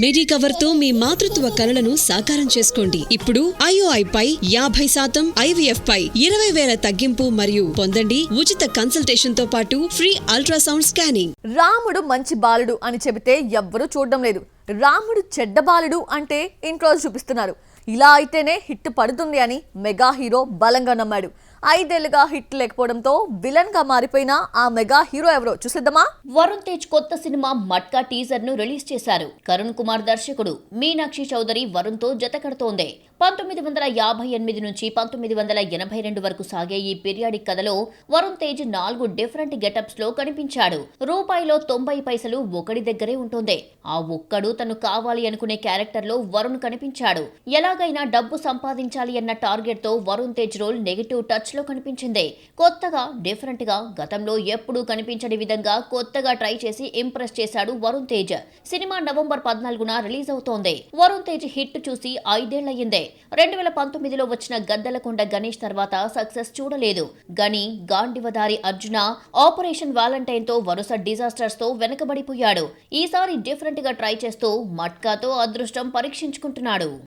Medicover తో మీ మాతృత్వ కలలను సాకారం చేసుకోండి. ఇప్పుడు IOI పై 50%, IVF పై 20,000 తగ్గింపు మరియు పొందండి ఉచిత కన్సల్టేషన్ తో పాటు ఫ్రీ అల్ట్రాసౌండ్ స్కానింగ్. రాముడు మంచి బాలుడు అని చెబితే ఎవ్వరూ చూడడం లేదు. రాముడు చెడ్డ బాలుడు అంటే ఇంట్రోజ్ చూపిస్తున్నారు. ఇలా అయితేనే హిట్ పడుతుంది అని మెగా హీరో బలంగా నమ్మాడు. 5 ఏళ్లుగా హిట్ లేకపోవడంతో విలన్ గా మారిపోయిన ఆ మెగా హీరో ఎవరో చూసిద్దామా? వరుణ్ తేజ్ కొత్త సినిమా మట్కా టీజర్ ను రిలీజ్ చేశారు. కరుణ్ కుమార్ దర్శకుడు. మీనాక్షి చౌదరి వరుణ్ తో జత కడుతోంది. 1958 నుంచి 1982 వరకు సాగే ఈ పీరియాడిక్ కథలో వరుణ్ తేజ్ 4 డిఫరెంట్ గెటప్స్ లో కనిపించాడు. రూపాయిలో 90 పైసలు ఒకడి దగ్గరే ఉంటుంది. ఆ ఒక్కడు తను కావాలి అనుకునే క్యారెక్టర్ లో వరుణ్ కనిపించాడు. ఎలాగైనా డబ్బు సంపాదించాలి అన్న టార్గెట్ తో Varun Tej role negative touch లో కనిపించింది. కొత్తగా డిఫరెంట్ గా గతంలో ఎప్పుడూ కనిపించని విధంగా కొత్తగా ట్రై చేసి ఇంప్రెస్ చేశాడు వరుణ్ తేజ్. సినిమా నవంబర్ 14న రిలీజ్ అవుతోంది. వరుణ్ తేజ్ హిట్ చూసి 5 ఏళ్లయ్యింది. 2019లో వచ్చిన గద్దలకొండ గణేష్ తర్వాత సక్సెస్ చూడలేదు. గని, గాండివదారి అర్జున, ఆపరేషన్ వాలంటైన్ తో వరుస డిజాస్టర్స్ తో వెనకబడిపోయాడు. ఈసారి డిఫరెంట్ గా ట్రై చేస్తూ మట్కాతో అదృష్టం పరీక్షించుకుంటున్నాడు.